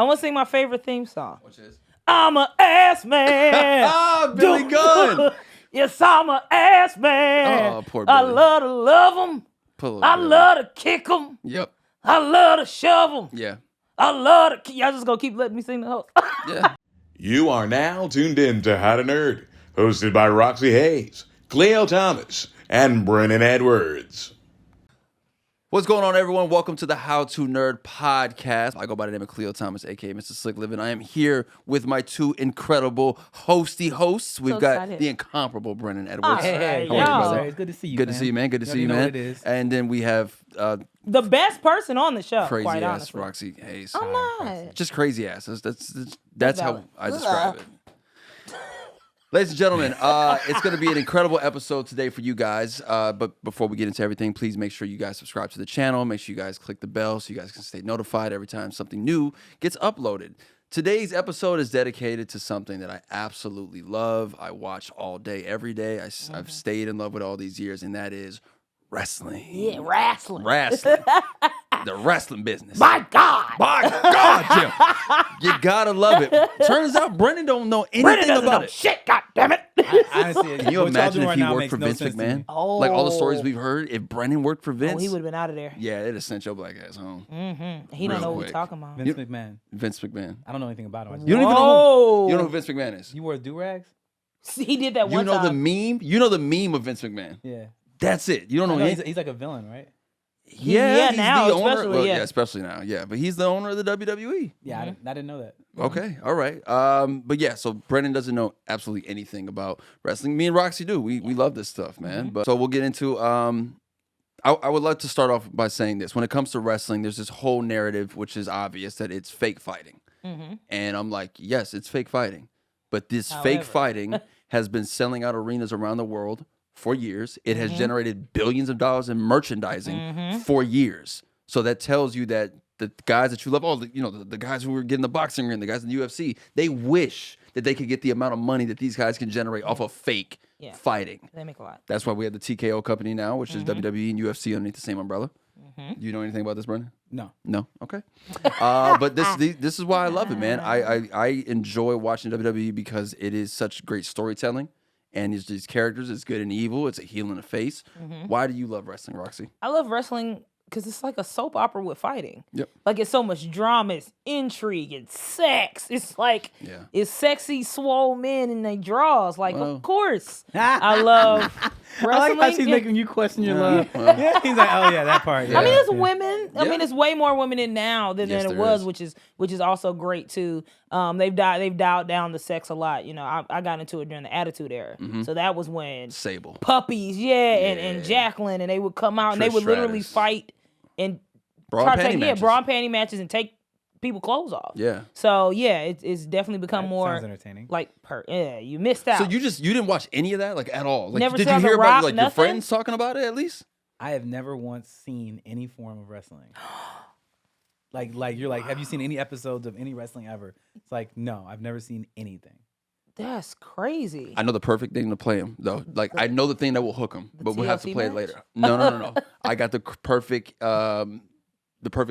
I want to sing my favorite theme song. Which is? I'm a ass man. Ah, Billy Gunn. Yes, I'm a ass man. Oh, poor Billy. I love to love him. I love to kick him. Yep. I love to shove him. Yeah. I love to. Y'all just gonna keep letting me sing the host. Yeah. You are now tuned in to How to Nerd, hosted by Roxxy Haze, Khleo Thomas, and Brennon Edwards. What's going on, everyone? Welcome to the How to Nerd podcast. I go by the name of Khleo Thomas, a.k.a. Mr. Slick Living. I am here with my two incredible hosty hosts. We've got excited. the incomparable Brennon Edwards. Hey, How are you, brother? It's good to see you. Good to see you, man. Good to see you, man. It is. And then we have The best person on the show, crazy quite ass honestly. Roxxy Haze. I'm not. Just crazy ass. That's how valid. I describe it. Ladies and gentlemen, it's going to be an incredible episode today for you guys. But before we get into everything, please make sure you guys subscribe to the channel. Make sure you guys click the bell so you guys can stay notified every time something new gets uploaded. Today's episode is dedicated to something that I absolutely love. I watch all day, every day. I've stayed in love with all these years, and that is wrestling. Yeah, wrestling. Wrestling. The wrestling business. My God. My God, Jim. You gotta love it. Turns out Brennan don't know anything Brennan doesn't about know it. shit, God damn it. Honestly, Can you imagine if he worked for Vince McMahon? Oh. Like all the stories we've heard, if Brennan worked for Vince, Oh, he would have been out of there. yeah, it'd have sent your black ass home. He don't Real know what quick. we're talking about. Vince McMahon. Vince McMahon. I don't know anything about him. You don't even know who, you know who Vince McMahon is. You wore do-rags? He did that You one know time. the meme? You know the meme of Vince McMahon. Yeah. That's it. You don't I know know anything. he's like a villain, right? Yeah, he's now, the owner. especially, Well, yeah. especially now. Yeah, but he's the owner of the WWE. Yeah, I didn't know that. Okay, all right. But yeah, so Brennan doesn't know absolutely anything about wrestling. Me and Roxy do. We love this stuff, man. But so we'll get into I would like to start off by saying this. When it comes to wrestling, there's this whole narrative which is obvious that it's fake fighting. And I'm like, yes, it's fake fighting. But this fake fighting has been selling out arenas around the world for years. It has generated billions of dollars in merchandising for years. So that tells you that the guys that you love, the guys who were getting the boxing ring, the guys in the UFC, they wish that they could get the amount of money that these guys can generate off of fake fighting. They make a lot. That's why we have the TKO company now, which is WWE and UFC underneath the same umbrella. Do you know anything about this, Brendan? No. No. Okay. But this is why I love it, man. I enjoy watching WWE because it is such great storytelling. And it's these characters, it's good and evil, it's a heel and a face. Why do you love wrestling, Roxy? I love wrestling because it's like a soap opera with fighting. Yep. Like it's so much drama, it's intrigue, it's sex. It's like it's sexy, swole men and they draws. Like, of course, I love wrestling. I like how she's making you question your love. Yeah, he's like, oh yeah, that part. Yeah. I mean, it's women. I mean, it's way more women in now than it there was, is. which is also great too. They've dialed down the sex a lot. You know, I got into it during the Attitude Era, so that was when Sable. Puppies, and Jacqueline, and they would come out and they would literally fight and Bra and panty matches. bra and panty matches and take people clothes off. Yeah. So yeah, it's definitely become more sounds entertaining. like you missed out. So you didn't watch any of that, like, at all? Like, Never did saw you The hear about Rock, like your nothing? friends talking about it at least? I have never once seen any form of wrestling. Like you're like, have you seen any episodes of any wrestling ever? It's like, no, I've never seen anything. That's crazy. I know the perfect thing to play him, though. Like, I know the thing that will hook him, but we'll have to TLC play it match? later. No. I got the perfect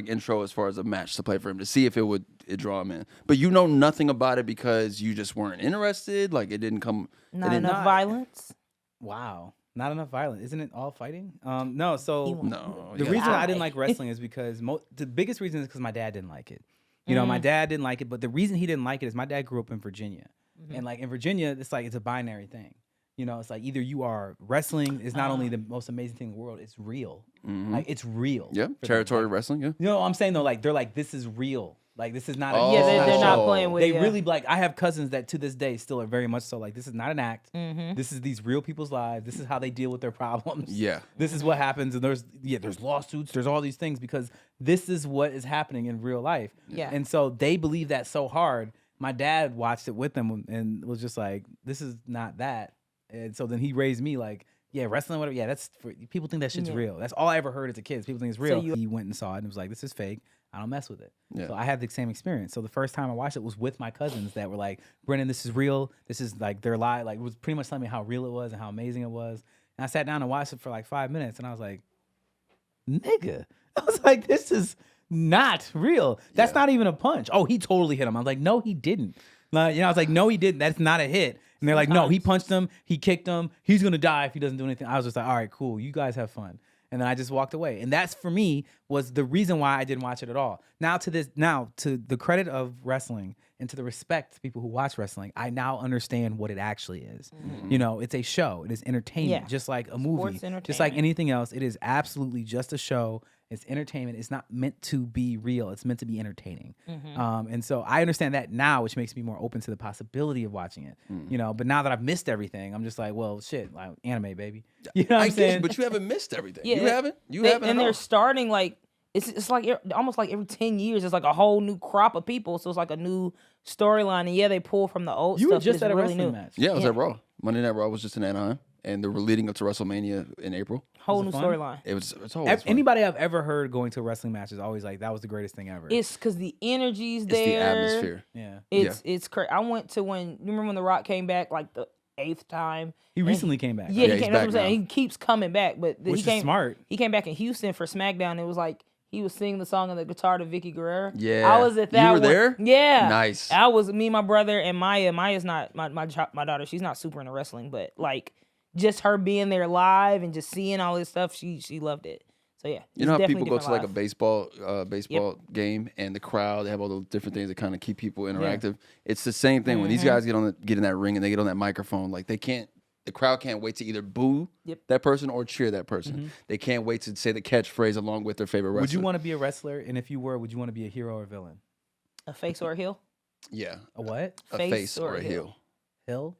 intro as far as a match to play for him to see if it draw him in. But you know nothing about it because you just weren't interested. Like, it didn't come. Not enough violence. Wow. Not enough violence. Isn't it all fighting? No. So No. the yeah. reason I didn't like wrestling is because the biggest reason is because my dad didn't like it. You know, my dad didn't like it, but the reason he didn't like it is my dad grew up in Virginia. And like in Virginia, it's like it's a binary thing. You know, it's like either you are wrestling is not only the most amazing thing in the world, it's real. Like it's real. Yeah, territory wrestling, yeah. You know what I'm saying though? Like they're like, this is real. Like this is not Oh. Yeah, they're a not show. playing with They it. really like I have cousins that to this day still are very much so like this is not an act. This is these real people's lives. This is how they deal with their problems. Yeah. This is what happens and there's lawsuits, there's all these things because this is what is happening in real life. Yeah. And so they believe that so hard. My dad watched it with them and was just like, this is not that. And so then he raised me like, yeah, wrestling, whatever. Yeah, that's for people think that shit's real. That's all I ever heard as a kid. People think it's real. He went and saw it and was like, this is fake. I don't mess with it. Yeah. So I had the same experience. So the first time I watched it was with my cousins that were like, Brennan, this is real. This is like their lie. Like it was pretty much telling me how real it was and how amazing it was. And I sat down and watched it for like 5 minutes and I was like, nigga. I was like, this is not real. That's not even a punch. Oh, he totally hit him. I'm like, no, he didn't. Like, I was like, no, he didn't. That's not a hit. And they're like, no, he punched him. He kicked him. He's going to die if he doesn't do anything. I was just like, all right, cool. You guys have fun. And then I just walked away. And that's, for me, was the reason why I didn't watch it at all. Now, to the credit of wrestling and to the respect to people who watch wrestling, I now understand what it actually is. Mm-hmm. It's a show. It is entertainment, just like a movie. Just like anything else. It is absolutely just a show. It's entertainment. It's not meant to be real. It's meant to be entertaining. Mm-hmm. And so I understand that now, which makes me more open to the possibility of watching it. But now that I've missed everything, I'm just like, well, shit, like anime, baby. You know what I'm saying? But you haven't missed everything. Yeah, you haven't. And they're starting like it's like almost like every 10 years, it's like a whole new crop of people. So it's like a new storyline. And they pull from the old stuff. You were just at a really wrestling new match. Yeah, it was at Raw. Monday Night Raw was just in Anaheim. And they were leading up to WrestleMania in April. Whole new storyline. It's always fun. Anybody I've ever heard going to a wrestling match is always like, that was the greatest thing ever. It's because the energy's It's there. the atmosphere. Yeah. It's crazy. I went to you remember when The Rock came back like the 8th time? He recently came back. Yeah, right? he came. That's what I'm saying. He keeps coming back, but Which is smart. He came back in Houston for SmackDown. It was like he was singing the song on the guitar to Vicky Guerrero. Yeah, I was at that. You were there? Yeah, nice. I was me, my brother, and Maya. Maya's not my daughter. She's not super into wrestling, but like just her being there live and just seeing all this stuff, she loved it. So yeah, you know how people go to like a live. baseball game and the crowd, they have all those different things that kind of keep people interactive. Yeah. It's the same thing when these guys get in that ring and they get on that microphone. Like the crowd can't wait to either boo that person or cheer that person. They can't wait to say the catchphrase along with their favorite wrestler. Would you want to be a wrestler? And if you were, would you want to be a hero or a villain? A face or a heel? Yeah. A what? A face or a heel. Heel?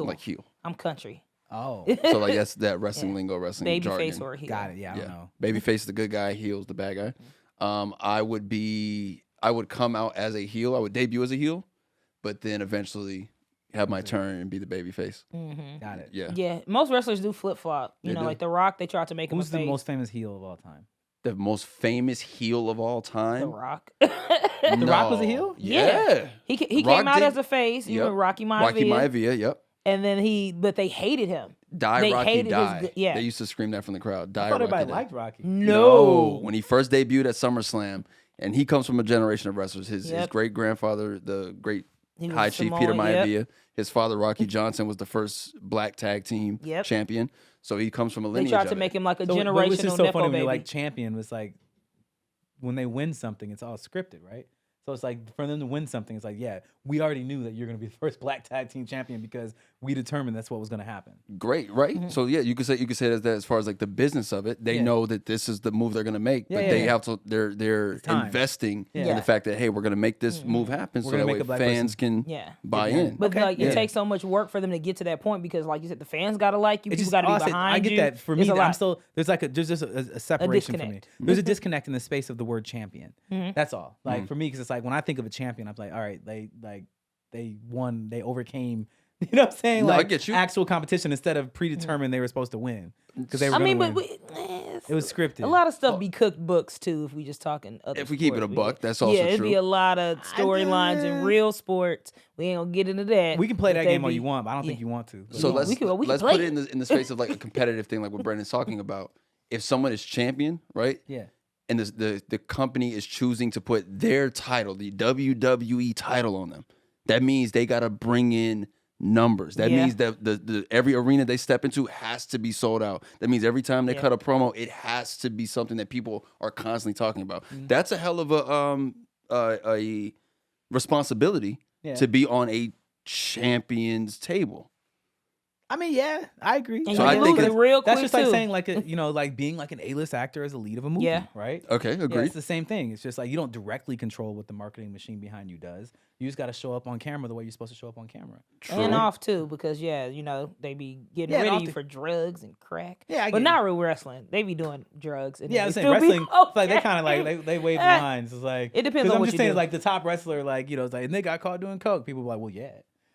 Like heel. I'm country. Oh. So like that's that wrestling lingo, wrestling baby jargon. face or a heel. Got it. Yeah, I don't know. Baby face is the good guy, heel's the bad guy. I would come out as a heel. I would debut as a heel, but then eventually have my turn and be the baby face. Got it. Yeah. Yeah. Most wrestlers do flip flop. You know, like The Rock, they tried to make him Who's a face. the most famous heel of all time? The most famous heel of all time? The Rock. The Rock was a heel? Yeah. He came out as a face. You know, Rocky Maivia. Rocky Maivia, yep. And then but they hated him. Die, Rocky, die. Yeah. They used to scream that from the crowd. Die, I thought Rocky, everybody die. liked Rocky. No. When he first debuted at SummerSlam, and he comes from a generation of wrestlers. His great grandfather, the great High Chief Peter Maivia, his father Rocky Johnson was the first black tag team champion. So he comes from a lineage. They tried to make him like a generational Which is so funny when baby. you're like champion was like when they win something, it's all scripted, right? So it's like for them to win something, it's like, yeah, we already knew that you're going to be the first black tag team champion because we determined that's what was going to happen. Great, right? So yeah, you could say that as far as like the business of it, they know that this is the move they're going to make, but they have to they're investing in the fact that hey, we're going to make this move happen so that way fans can buy in. But like it takes so much work for them to get to that point because like you said, the fans got to like you, people got to be behind you. I get that. For me, I'm still there's just a separation for me. There's a disconnect in the space of the word champion. That's all. Like for me, because it's like when I think of a champion, I'm like, all right, they won, they overcame. You know what I'm saying? No, like I get you. Actual competition instead of predetermined they were supposed to win because they were. It was scripted. A lot of stuff be cookbooks too. If we just talking other if we keep it a buck, that's also true. It'd be a lot of storylines in real sports. We ain't gonna get into that. We can play that game all you want, but I don't think you want to. So let's put it in the space of like a competitive thing, like what Brennon's talking about. If someone is champion, right? Yeah. And the company is choosing to put their title, the WWE title, on them, that means they got to bring in numbers. That means that the every arena they step into has to be sold out. That means every time they cut a promo, it has to be something that people are constantly talking about. That's a hell of a responsibility to be on a champion's table. I mean, yeah, I agree. And so I think that's just like saying like like being like an A-list actor as a lead of a movie, right? Okay, agreed. Yeah, it's the same thing. It's just like you don't directly control what the marketing machine behind you does. You just got to show up on camera the way you're supposed to show up on camera. True. And off too, because they be getting rid of you for drugs and crack. Yeah, but not real wrestling. They be doing drugs. And I'm saying wrestling. Like they kind of like they wave the lines. It's like it depends on I'm what just you saying do. like the top wrestler, like it's like and they got caught doing coke. People were like, well, yeah.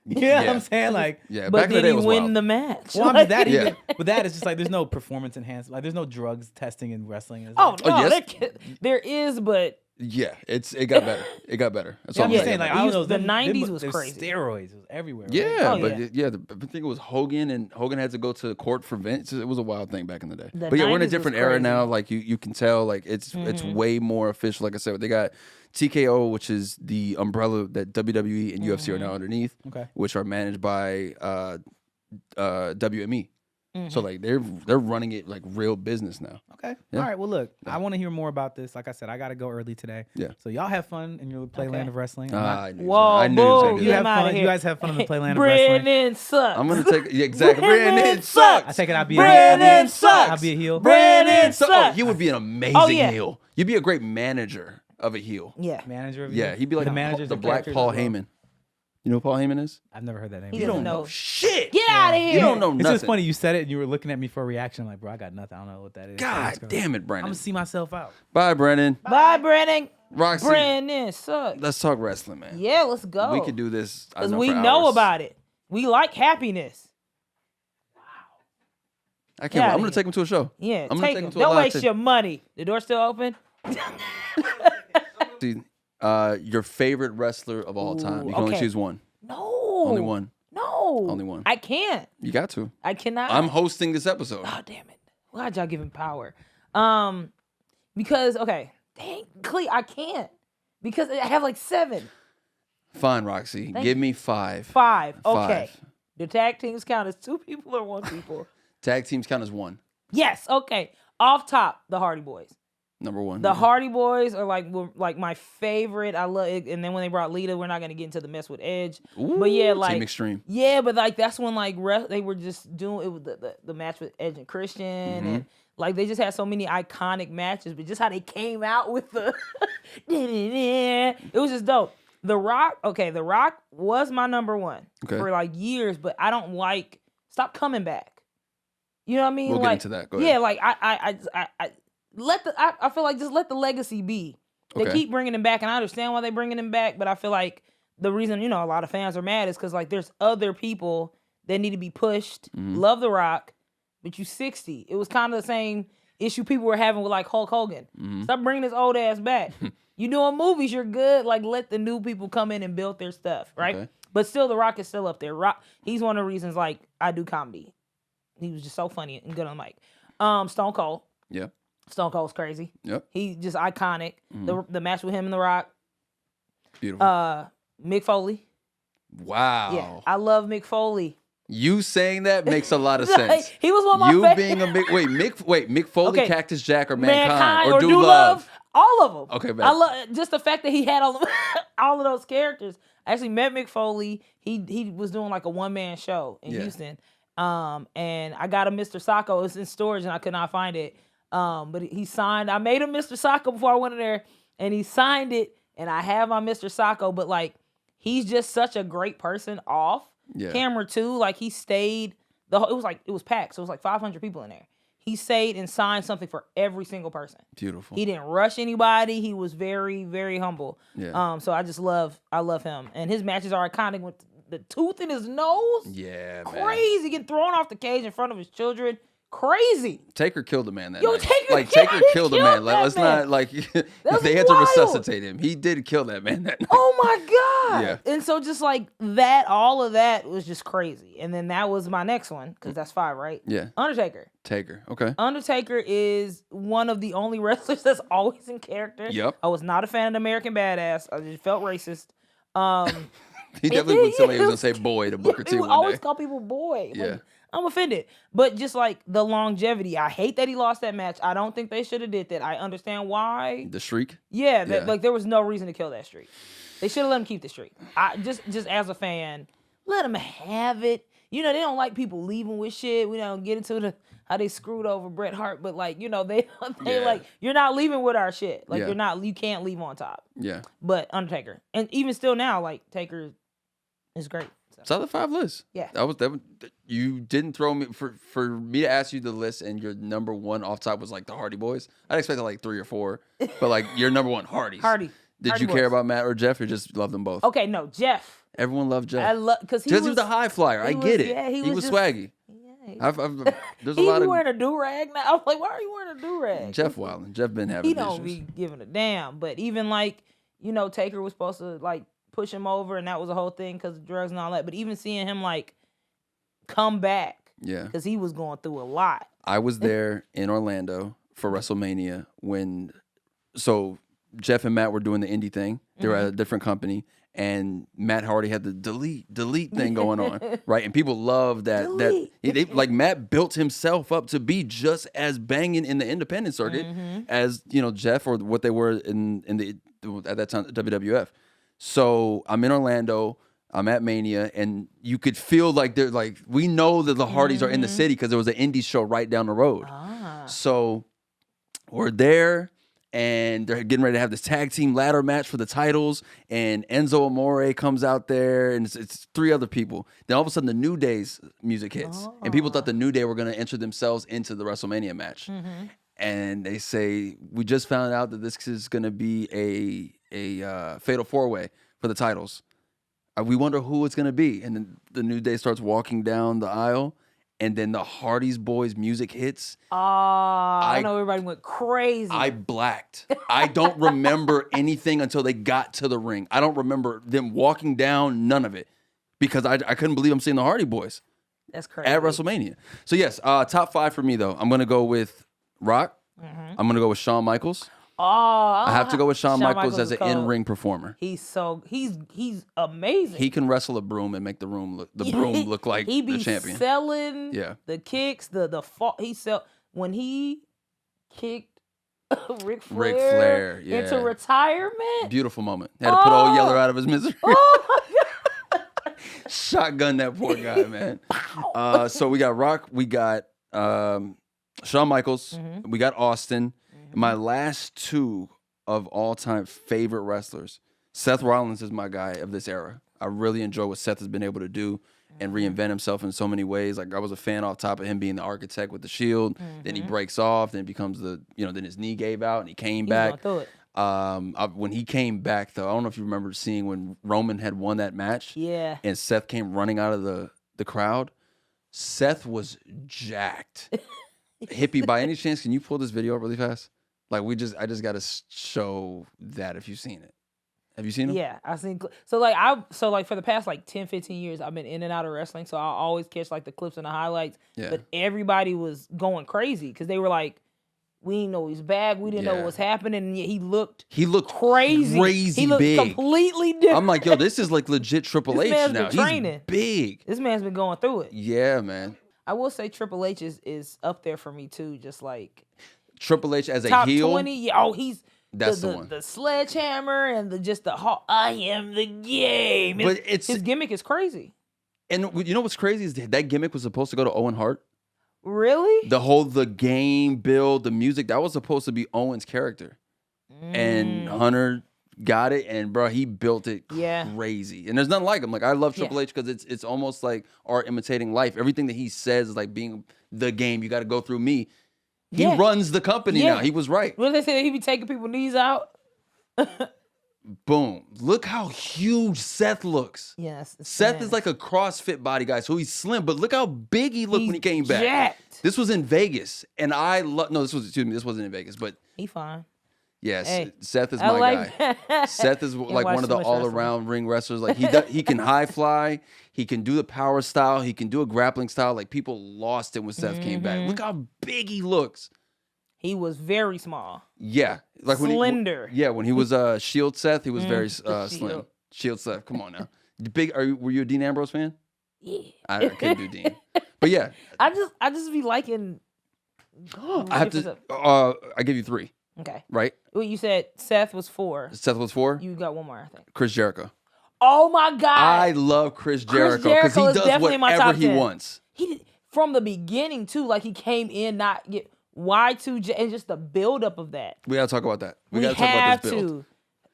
You know what I'm saying? Like, yeah, but back in the did day he was win wild. the match? Well, I mean that even, but that is just like there's no performance enhancement. Like there's no drugs testing in wrestling. Yes. There is, but Yeah, it got better. It got better. That's all I'm I'm just saying. saying, like, I don't know. The them- 90s them- was there's crazy. Steroids was everywhere. Right? Yeah, Oh, but yeah. I think it was Hogan, and Hogan had to go to court for Vince. It was a wild thing back in the day. The But yeah, we're in a 90s was different era crazy. now. Like you can tell, like it's way more official. Like I said, they got TKO, which is the umbrella that WWE and UFC are now underneath, Okay. which are managed by WME. So like they're running it like real business now. Okay. Yeah. All right. Well, look, I want to hear more about this. Like I said, I got to go early today. Yeah. So y'all have fun in your playland Okay. of wrestling. I knew Whoa, I knew he was gonna boo, do you get that. have him outta fun. here. You guys have fun in the playland of wrestling. Brennan sucks. I'm gonna take exactly. Brennan sucks. I take it. I'll be Brennan a sucks. I'll be a heel. Brennan So, sucks. he would be an amazing Oh, yeah. heel. You'd be a great manager of a heel. Yeah. Manager of Yeah, he'd be like the managers the and Black characters Paul as well. Heyman. You know who Paul Heyman is? I've never heard that name. He You doesn't don't know know. shit. Get out of here. You don't know It's nothing. just funny you said it and you were looking at me for a reaction. I'm like, bro, I got nothing. I don't know what that is. God damn it, I'm Brennan. gonna see myself out. Bye, Brennan. Bye, Brennan. Roxy. Brennan sucks. Let's talk wrestling, man. Yeah, let's go. We could do this. I Because know, we for know hours. about it. We like happiness. I can't. Get I'm outta gonna here. take him to a show. Yeah, I'm gonna take take them. him to a Don't live waste tape. your money. The door still open? See, your favorite wrestler of all time. You can only okay. choose one. No. Only one. No. Only one. I can't. You got to. I cannot. I'm hosting this episode. Oh, damn it. Why'd y'all give him power? Because, okay. Dang, Khleo, I can't. Because I have like 7. Fine, Roxy. Thank Give you. me 5. 5. Okay. 5. The tag teams count as 2 people or 1 people? Tag teams count as 1. Yes. Okay. Off top, the Hardy Boys. Number 1. The Hardy Boys are like my favorite. I love it. And then when they brought Lita, we're not gonna get into the mess with Edge. But yeah, like Team Extreme. Yeah, but like that's when like they were just doing it with the match with Edge and Christian, and like they just had so many iconic matches. But just how they came out with the, it was just dope. The Rock, okay, The Rock was my number 1 for like years, but I don't like. Stop coming back. You know what I mean? We'll like, get into that. Go ahead. Yeah, like I feel like just let the legacy be. They Okay. keep bringing him back, and I understand why they're bringing him back, but I feel like the reason, a lot of fans are mad is because, like, there's other people that need to be pushed. Love The Rock, but you 60. It was kind of the same issue people were having with, like, Hulk Hogan. Stop bringing this old ass back. You doing movies, you're good. Like, let the new people come in and build their stuff, right? Okay. But still, The Rock is still up there. Rock, he's one of the reasons, like, I do comedy. He was just so funny and good on the mic. Stone Cold. Yep. Stone Cold's crazy. Yep. He just iconic. The match with him and The Rock. Beautiful. Mick Foley. Wow. Yeah, I love Mick Foley. You saying that makes a lot of sense. He was one of my You favorites. being a Mick Foley, Okay. Cactus Jack, or Mankind or Do Love. all of them. Okay, man. I love just the fact that he had all of those characters. I actually met Mick Foley. He was doing like a one-man show in Houston. And I got a Mr. Sacco. It was in storage and I could not find it. But he signed. I made him Mr. Sacco before I went in there, and he signed it. And I have my Mr. Sacco, but like he's just such a great person off camera too. Like he stayed. It was packed, so it was like 500 people in there. He stayed and signed something for every single person. Beautiful. He didn't rush anybody. He was very, very humble. Yeah. So I love him, and his matches are iconic with the tooth in his nose. Yeah, man. Crazy, getting thrown off the cage in front of his children. Crazy. Taker killed a man that Yo, night. Taker killed a killed man. that Let's man. not like That's they had to wild. resuscitate him. He did kill that man that night. Oh my God. Yeah. And so just like that, all of that was just crazy. And then that was my next one, because that's 5, right? Yeah. Undertaker. Taker. Okay. Undertaker is one of the only wrestlers that's always in character. Yep. I was not a fan of the American Badass. I just felt racist. He definitely would tell me he was gonna say boy to Booker T He would one always day. call people boy. Yeah. Like, I'm offended. But just like the longevity, I hate that he lost that match. I don't think they should have did that. I understand why. The shriek. Yeah, Yeah. like there was no reason to kill that streak. They should have let him keep the streak. I just as a fan, let him have it. They don't like people leaving with shit. We don't get into how they screwed over Bret Hart, but like, they Yeah. like, you're not leaving with our shit. Like Yeah. you can't leave on top. Yeah. But Undertaker, and even still now, like Taker is great. So. Solid 5 list. Yeah. You didn't throw me for me to ask you the list, and your number 1 off top was like the Hardy Boys. I'd expected like 3 or 4, but like your number 1 Hardys. Hardy. Did Hardy you care Boys. about Matt or Jeff, or just love them both? Okay, no, Jeff. Everyone loved Jeff. I love because he Because was he was the high flyer. I he get was- it. yeah, he was just- swaggy. Yeah, There's a He lot be of wearing a do-rag now. I'm like, why are you wearing a do-rag? Jeff wilding. Jeff been having He don't issues. be giving a damn. But even like, Taker was supposed to like push him over, and that was a whole thing because of drugs and all that. But even seeing him like come back, because he was going through a lot. I was there in Orlando for WrestleMania so Jeff and Matt were doing the indie thing. They were at a different company, and Matt Hardy had the delete thing going on, right? And people love that. Like Matt built himself up to be just as banging in the independent circuit as Jeff or what they were in the at that time WWF. So I'm in Orlando. I'm at Mania, and you could feel like they're like, we know that the Hardys are in the city because there was an indie show right down the road. So we're there, and they're getting ready to have this tag team ladder match for the titles, and Enzo Amore comes out there, and it's 3 other people. Then all of a sudden, the New Day's music hits, and people thought the New Day were going to enter themselves into the WrestleMania match. And they say, we just found out that this is going to be a fatal 4-way for the titles. We wonder who it's going to be. And then the New Day starts walking down the aisle, and then the Hardy's Boys music hits. I know everybody went crazy. I blacked. I don't remember anything until they got to the ring. I don't remember them walking down, none of it, because I couldn't believe I'm seeing the Hardy Boys. That's crazy. At WrestleMania. So yes, top 5 for me though. I'm going to go with Rock. I'm going to go with Shawn Michaels. I have to go with Shawn Michaels as an in-ring performer. He's amazing. He can wrestle a broom and make the broom look like he be the champion. Selling the kicks, the fall. When he kicked Ric Flair into retirement. Beautiful moment. Had to put old Yeller out of his misery. Oh my God. Shotgun that poor guy, man. So we got Rock, we got Shawn Michaels, we got Austin. My last 2 of all-time favorite wrestlers, Seth Rollins is my guy of this era. I really enjoy what Seth has been able to do and reinvent himself in so many ways. Like I was a fan off top of him being the architect with the Shield. Then he breaks off. Then it becomes then his knee gave out and he came back. When he came back though, I don't know if you remember seeing when Roman had won that match. Yeah. And Seth came running out of the crowd. Seth was jacked. Hippie, by any chance, can you pull this video up really fast? Like I just got to show that if you've seen it. Have you seen him? Yeah, I've seen. So for the past 10, 15 years, I've been in and out of wrestling. So I always catch like the clips and the highlights. Yeah. But everybody was going crazy because they were like, we didn't know he's back. We didn't know what was happening. And yet he looked crazy. Crazy he looked big. Completely different. I'm like, yo, this is like legit Triple H now. He's big. This man's been going through it. Yeah, man. I will say Triple H is up there for me too. Just like Triple H as a top heel. 20. Yeah, he's that's the one. The sledgehammer and I am the game. But his gimmick is crazy. And you know what's crazy is that gimmick was supposed to go to Owen Hart. Really? The game build, the music, that was supposed to be Owen's character. And Hunter got it, and bro, he built it crazy. And there's nothing like him. Like I love Triple H because it's almost like art imitating life. Everything that he says is like being the game. You got to go through me. He runs the company now. He was right. What did they say? He be taking people's knees out? Boom. Look how huge Seth looks. Yes. Seth is like a CrossFit body guy, so he's slim, but look how big he looked when he came back. Jacked. This was in Vegas, and this wasn't in Vegas, but he fine. Yes, hey, Seth is my guy. Seth is like one of the all-around ring wrestlers. Like he can high fly, he can do the power style, he can do a grappling style. Like people lost it when Seth came back. Look how big he looks. He was very small. Yeah, like slender. When he was Shield Seth, he was very slim. Shield Seth, come on now. Were you a Dean Ambrose fan? Yeah, I couldn't do Dean, but yeah, I just be liking. I have to. I give you 3. Okay. Right? Well, you said Seth was 4. Seth was 4? You got one more, I think. Chris Jericho. Oh my God. I love Chris Jericho because he does whatever he wants. He did from the beginning too. Like he came in not get Y2J and just the buildup of that. We gotta talk about that. We gotta talk about this build.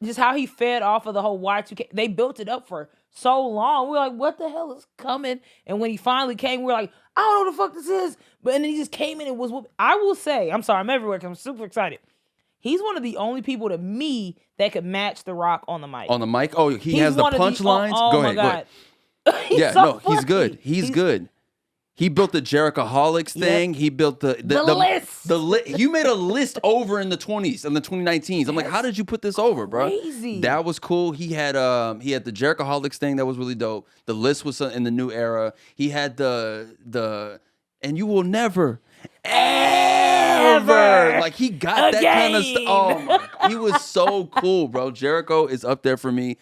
Just how he fed off of the whole Y2K. They built it up for so long. We were like, what the hell is coming? And when he finally came, we were like, I don't know what the fuck this is. But and then he just came in and was I will say, I'm sorry, I'm everywhere because I'm super excited. He's one of the only people to me that could match The Rock on the mic. On the mic? Oh, he has the punchlines? Go ahead. He's good. He's good. He built the Jerichoholics thing. He built the list. You made a list over in the 20s and the 2019s. I'm like, how did you put this over, bro? Crazy. That was cool. He had the Jerichoholics thing that was really dope. The list was in the new era. He had the and you will never ever like he got that kind of stuff. Oh my, he was so cool, bro. Jericho is up there for me.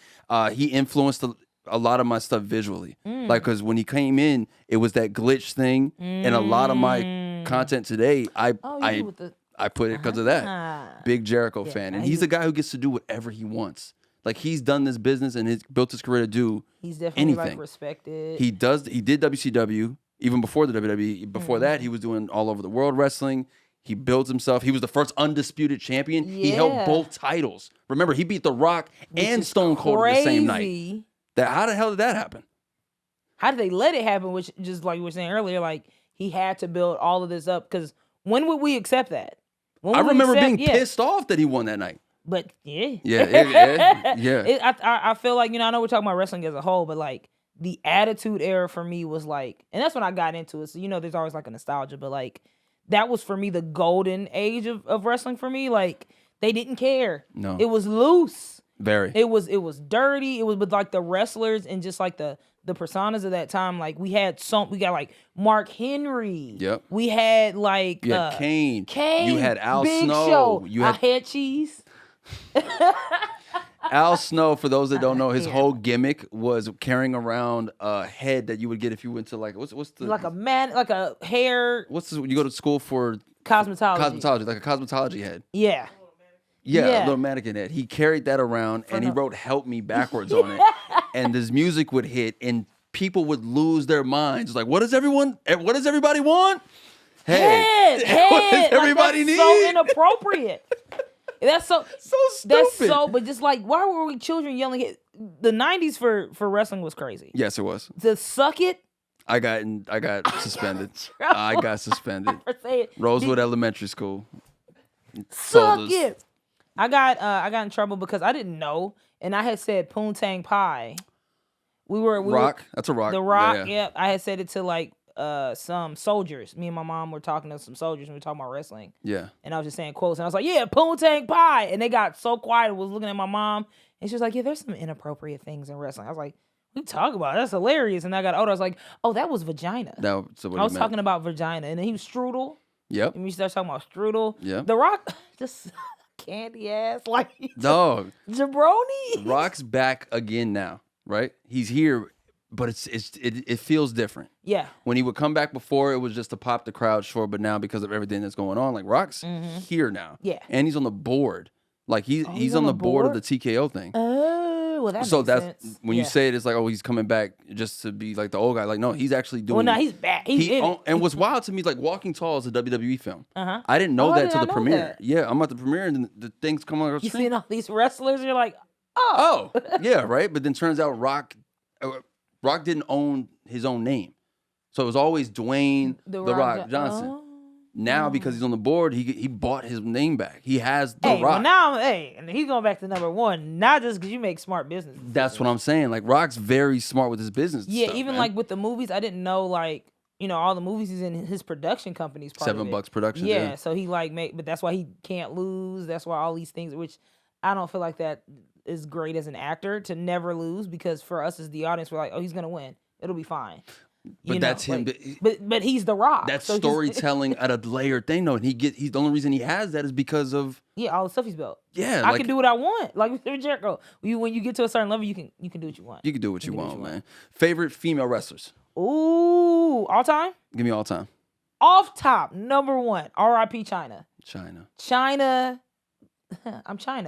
He influenced a lot of my stuff visually, like because when he came in, it was that glitch thing, and a lot of my content today, I put it because of that. Big Jericho fan, and he's a guy who gets to do whatever he wants. Like he's done this business and he's built his career to do. He's definitely anything. like respected. He did WCW even before the WWE. Before that, he was doing all over the world wrestling. He builds himself. He was the first undisputed champion. He held both titles. Remember, he beat The Rock and Stone Cold the same night. How the hell did that happen? How did they let it happen? Which, just like we were saying earlier, like he had to build all of this up. Because when would we accept that? I remember being pissed off that he won that night. But yeah. I feel like, I know we're talking about wrestling as a whole, but like the Attitude Era for me was like, and that's when I got into it. So there's always like a nostalgia, but like that was for me the golden age of wrestling for me. Like they didn't care. No, it was loose. Very. It was dirty. It was with like the wrestlers and just like the personas of that time. Like we got like Mark Henry. Yep. We had like Kane. You had Al Big Snow. Show. I had Cheese. Al Snow, for those that don't know, his whole gimmick was carrying around a head that you would get if you went to like what's the like a hair. What's this? You go to school for cosmetology, like a cosmetology head. Yeah. Yeah, a little mannequin head. He carried that around and he wrote "Help Me" backwards on it, and his music would hit, and people would lose their minds. Like, what does everybody want? Head. What does everybody need? So inappropriate. That's so stupid. That's so. But just like, why were we children yelling? The '90s for wrestling was crazy. Yes, it was. To suck it. I got suspended. I got suspended. Rosewood Elementary School. Suck it. I got in trouble because I didn't know, and I had said Poontang Pie. Rock. That's a rock. The Rock. Yeah. I had said it to like some soldiers. Me and my mom were talking to some soldiers and we were talking about wrestling. Yeah. And I was just saying quotes, and I was like, "Yeah, Poontang Pie," and they got so quiet. I was looking at my mom, and she was like, "Yeah, there's some inappropriate things in wrestling." I was like, "We talk about it. That's hilarious." And I got older. I was like, "Oh, that was vagina." I was talking about vagina, and then he was strudel. Yep. And we started talking about strudel. Yeah. The Rock just. Candy ass, like dog jabroni. Rock's back again now, right? He's here, but it feels different. Yeah. When he would come back before, it was just to pop the crowd short, but now because of everything that's going on, like Rock's here now. Yeah. And he's on the board. Like he's on the board of the TKO thing. Oh, well, that makes sense. When you say it, it's like, oh, he's coming back just to be like the old guy. Like, no, he's actually doing. Well, no, he's back. And what's wild to me, like Walking Tall is a WWE film. I didn't know that till the premiere. That? Yeah, I'm at the premiere and the things come on. You seen all these wrestlers, and you're like, oh, yeah, right. But then turns out Rock didn't own his own name, so it was always Dwayne the Rock Johnson. Oh. Now, because he's on the board, he bought his name back. He has the Rock. Well, now, and he's going back to number one, not just because you make smart business decisions. That's what I'm saying. Like, Rock's very smart with his business. Yeah, stuff, even man. like with the movies, I didn't know, like, all the movies he's in, his production company's part of it. $7 Productions. Yeah, so he but that's why he can't lose. That's why all these things, which I don't feel like that is great as an actor to never lose, because for us as the audience, we're like, oh, he's going to win. It'll be fine. But that's him. But he's the Rock. That's so storytelling at a layered thing, though. And he's the only reason he has that is because of all the stuff he's built. Yeah, I can do what I want. Like with Jericho, when you get to a certain level, you can do what you want. You can do what you want, man. Favorite female wrestlers? Ooh, all time? Give me all time. Off top, number one, R.I.P. China. I'm China.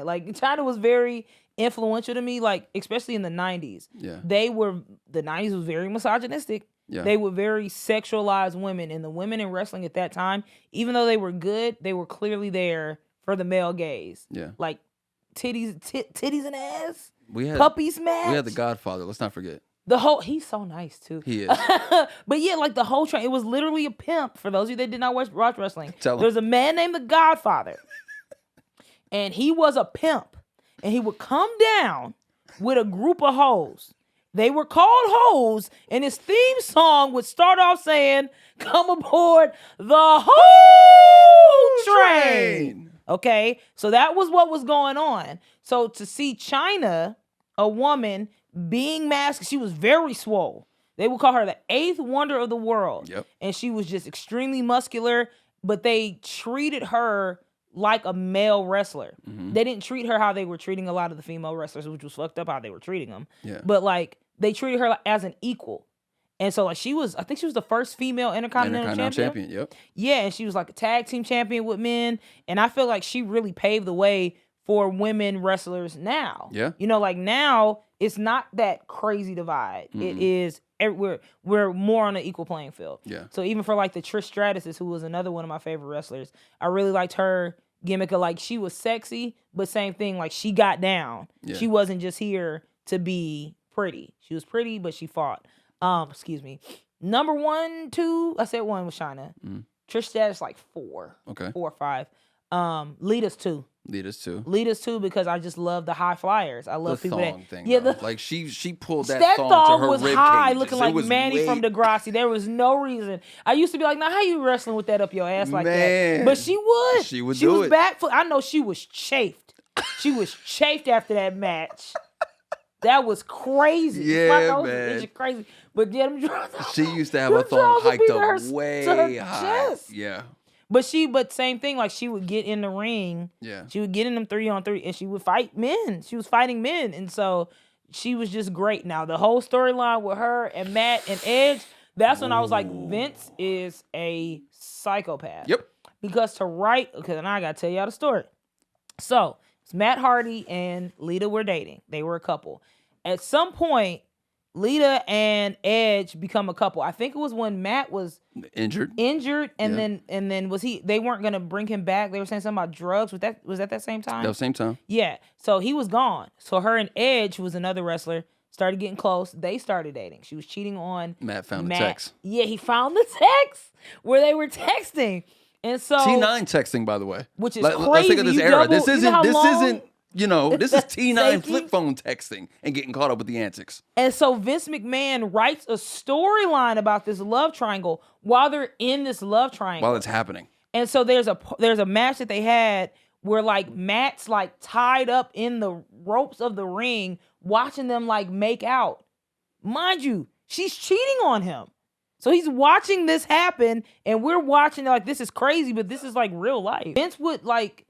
Like China was very influential to me, like especially in the 90s. Yeah. The 90s was very misogynistic. Yeah. They were very sexualized women, and the women in wrestling at that time, even though they were good, they were clearly there for the male gaze. Yeah. Like titties and ass. Puppy smash. We had the Godfather. Let's not forget. He's so nice too. He is. But yeah, like the whole train, it was literally a pimp. For those of you that did not watch wrestling, Tell him. There's a man named the Godfather, and he was a pimp, and he would come down with a group of hoes. They were called hoes, and his theme song would start off saying, "Come aboard the hoe train." Okay, so that was what was going on. So to see China, a woman being masked, she was very swole. They would call her the 8th wonder of the world. Yep. And she was just extremely muscular, but they treated her like a male wrestler. They didn't treat her how they were treating a lot of the female wrestlers, which was fucked up how they were treating them. Yeah. But like they treated her as an equal. And so like I think she was the first female intercontinental champion. Yep. Yeah, and she was like a tag team champion with men. And I feel like she really paved the way for women wrestlers now. Yeah. You know, like now it's not that crazy divide. It is we're more on an equal playing field. Yeah. So even for like the Trish Stratus, who was another one of my favorite wrestlers, I really liked her gimmick of like she was sexy, but same thing, like she got down. Yeah. She wasn't just here to be pretty. She was pretty, but she fought. Excuse me. Number 1, 2, I said 1 was China. Trish Stratus like 4. Okay. 4 or 5. Lita's 2. Lita's 2 because I just love the high flyers. I love the people thong that thing. Yeah, Though. Like she pulled that thong to her was rib high, cages. looking It like was Manny from Degrassi. There was no reason. I used to be like, "Now how you wrestling with that up your ass like Man. that?" But she would. She would She do was it. back for. I know she was chafed. She was chafed after that match. That was crazy. Yeah, My nose man. was itching crazy. But yeah, them draws, She used to have them a thong draws would hiked be to up her- way to her high. chest. Yeah. But same thing. Like she would get in the ring. Yeah. She would get in them 3-on-3, and she would fight men. She was fighting men, and so she was just great. Now the whole storyline with her and Matt and Edge. That's when I was like, Vince is a psychopath. Yep. Because to write, because now I gotta tell y'all the story. So it's Matt Hardy and Lita were dating. They were a couple. At some point, Lita and Edge become a couple. I think it was when Matt was Injured. and Yeah. then they weren't gonna bring him back. They were saying something about drugs. Was that same time? That same time. Yeah. So he was gone. So her and Edge, who was another wrestler, started getting close. They started dating. She was cheating on Matt found the text. Yeah, he found the text where they were texting. And so T9 texting, by the way. Which is Let's think crazy. of this You era. double- This you know isn't. how This long- isn't. This is T9 Safety? flip phone texting and getting caught up with the antics. And so Vince McMahon writes a storyline about this love triangle while they're in this love triangle. While it's happening. And so there's a match that they had where like Matt's like tied up in the ropes of the ring, watching them like make out. Mind you, she's cheating on him. So he's watching this happen, and we're watching like this is crazy, but this is like real life. Vince would like,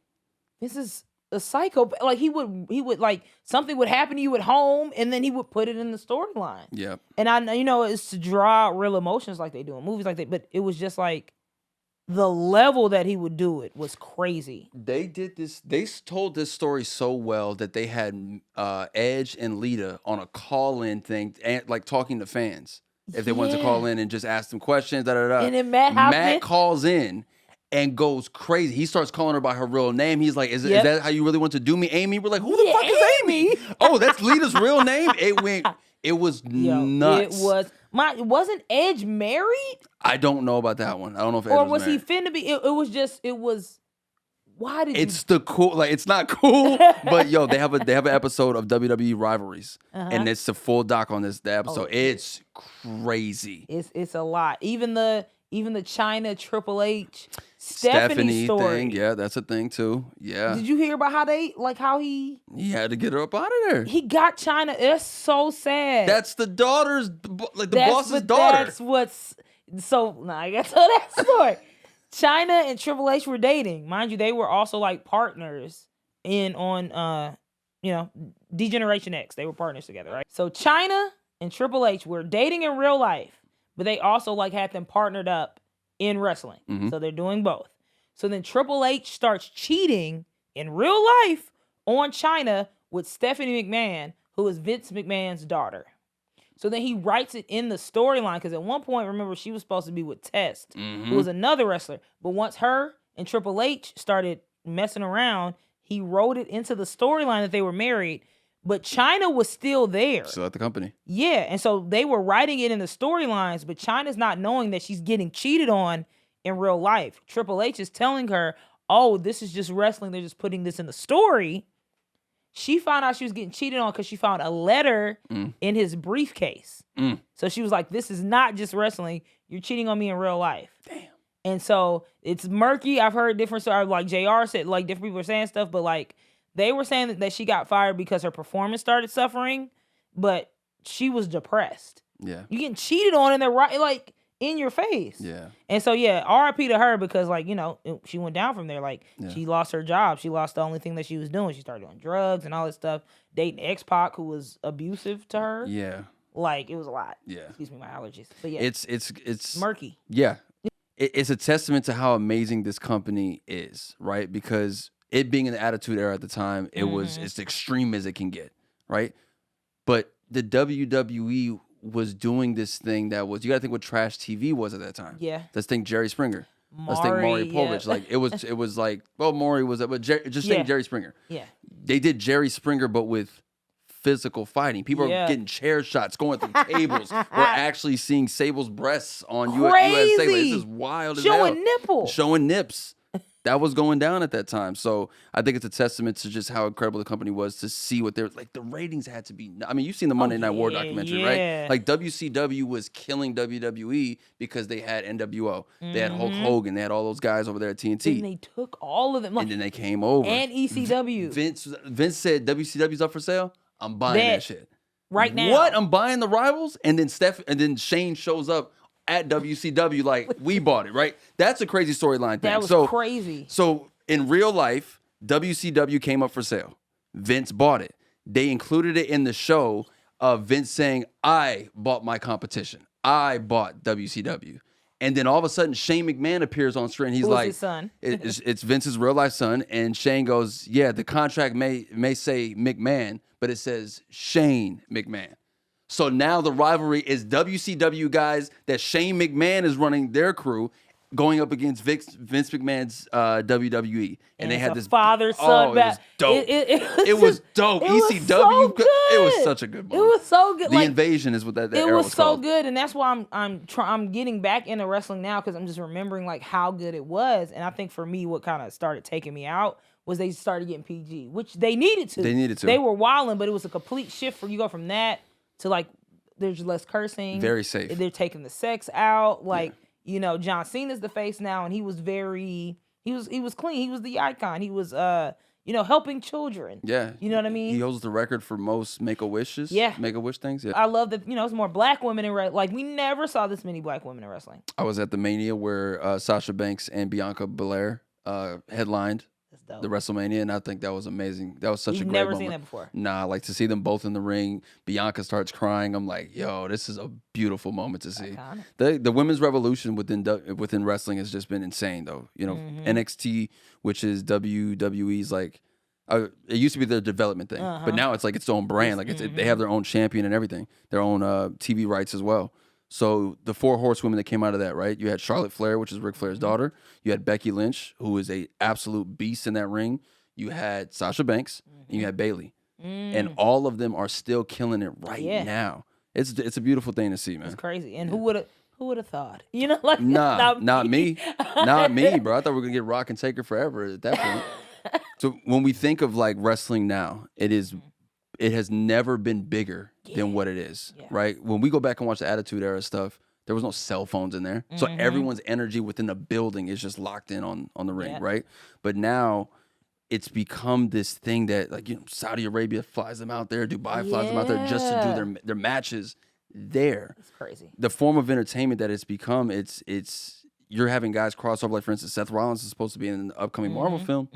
this is a psychopath. Like he would like something would happen to you at home, and then he would put it in the storyline. Yeah. And I know it's to draw out real emotions like they do in movies like that, but it was just like the level that he would do it was crazy. They did this. They told this story so well that they had Edge and Lita on a call-in thing, and like talking to fans if they wanted to call in and just ask them questions. And then Matt calls in and goes crazy. He starts calling her by her real name. He's like, "Is that how you really want to do me, Amy?" We're like, "Who the fuck is Amy?" Oh, that's Lita's real name. It was nuts. It was. Wasn't Edge married? I don't know about that one. I don't know if Edge Or was was he married. finna be? It was. Why did It's the cool, like it's not cool, but yo, they have an episode of WWE rivalries, and it's the full doc on the episode. It's crazy. It's a lot. Even the China Triple H Stephanie story. thing, yeah, that's a thing too. Yeah, Did you hear about how he had to get her up out of there. he got China? It's so sad. That's the daughter's, like the boss's daughter. That's what's so. Now I gotta tell that story. China and Triple H were dating, mind you. They were also like partners on D-Generation X. They were partners together, right? So China and Triple H were dating in real life, but they also like had them partnered up in wrestling. So they're doing both. So then Triple H starts cheating in real life on China with Stephanie McMahon, who is Vince McMahon's daughter. So then he writes it in the storyline because at one point, remember, she was supposed to be with Test, who was another wrestler. But once her and Triple H started messing around, he wrote it into the storyline that they were married. But China was still there. Still at the company. Yeah, and so they were writing it in the storylines, but China's not knowing that she's getting cheated on in real life. Triple H is telling her, "Oh, this is just wrestling. They're just putting this in the story." She found out she was getting cheated on because she found a letter in his briefcase. So she was like, this is not just wrestling. You're cheating on me in real life. Damn. And so it's murky. I've heard different stories. Like JR said, like different people were saying stuff, but like they were saying that she got fired because her performance started suffering, but she was depressed. Yeah. You getting cheated on and they're right, like in your face. Yeah. And so yeah, RIP to her because like, you know, she went down from there. Like she lost her job. She lost the only thing that she was doing. She started doing drugs and all this stuff, dating X-Pac who was abusive to her. Yeah. Like it was a lot. Yeah. Excuse me, my allergies. But yeah. It's murky. Yeah. It's a testament to how amazing this company is, right? Because it being in the Attitude Era at the time, it was as extreme as it can get, right? But the WWE was doing this thing that was, you gotta think what trash TV was at that time. Yeah. Let's think Jerry Springer. Let's think Maury Povich. Yeah. Like it was like, well, Maury was, but just think Jerry Springer. Yeah. They did Jerry Springer, but with physical fighting. People are getting chair shots, going through tables. We're actually seeing Sable's breasts on USA. This is wild as hell. Showing nipples. Showing nips. That was going down at that time. So I think it's a testament to just how incredible the company was to see what they're like. The ratings had to be. I mean, you've seen the Monday Night War documentary, right? Like WCW was killing WWE because they had NWO. They had Hulk Hogan. They had all those guys over there at TNT. And they took all of them. Like, and then they came over. And ECW. Vince said WCW's up for sale. I'm buying that shit right now. What? I'm buying the Rivals, and then Shane shows up at WCW like we bought it, right? That's a crazy storyline thing. That was crazy. So in real life, WCW came up for sale. Vince bought it. They included it in the show of Vince saying, "I bought my competition. I bought WCW." And then all of a sudden, Shane McMahon appears on screen. He's like, his son? It's Vince's real life son. And Shane goes, "Yeah, the contract may say McMahon, but it says Shane McMahon." So now the rivalry is WCW guys that Shane McMahon is running their crew going up against Vince McMahon's WWE. And they had this father-son battle. It was dope. It was ECW, so good. it was such a good moment. It was so good. The Invasion is what that era was so called. good, and that's why I'm getting back into wrestling now because I'm just remembering like how good it was. And I think for me, what kind of started taking me out was they started getting PG, which they needed to. They were wilding, but it was a complete shift for you go from that to like there's less cursing. Very safe. They're taking the sex out. Like, you know, John Cena's the face now, and he was clean. He was the icon. He was helping children. Yeah. You know what I mean? He holds the record for most Make-A-Wishes. Yeah. Make-A-Wish things. Yeah. I love that, it's more black women in wrestling. Like, we never saw this many black women in wrestling. I was at the Mania where Sasha Banks and Bianca Belair headlined the WrestleMania, and I think that was amazing. That was such a great moment. Never seen that before. Nah, like to see them both in the ring. Bianca starts crying. I'm like, yo, this is a beautiful moment to see. The women's revolution within wrestling has just been insane, though. You know, NXT, which is WWE's like, it used to be their development thing, but now it's like its own brand. Like they have their own champion and everything, their own TV rights as well. So the 4 horsewomen that came out of that, right? You had Charlotte Flair, which is Ric Flair's daughter. You had Becky Lynch, who is a absolute beast in that ring. You had Sasha Banks, and you had Bayley. And all of them are still killing it right now. It's a beautiful thing to see, man. It's crazy. And who would have thought? You know, like not me. Not me, bro. I thought we were gonna get Rock and Taker forever at that point. So when we think of like wrestling now, it has never been bigger than what it is, right? When we go back and watch the Attitude Era stuff, there was no cell phones in there. So everyone's energy within the building is just locked in on the ring, right? But now it's become this thing that like, Saudi Arabia flies them out there, Dubai flies them out there just to do their matches there. It's crazy. The form of entertainment that it's become, you're having guys cross over. Like, for instance, Seth Rollins is supposed to be in an upcoming Marvel film.